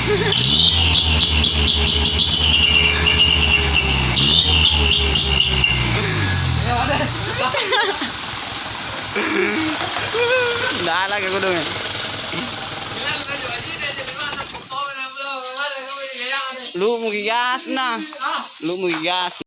Đã lah cái đuôi. Lu mau gas na. Lu mau gas.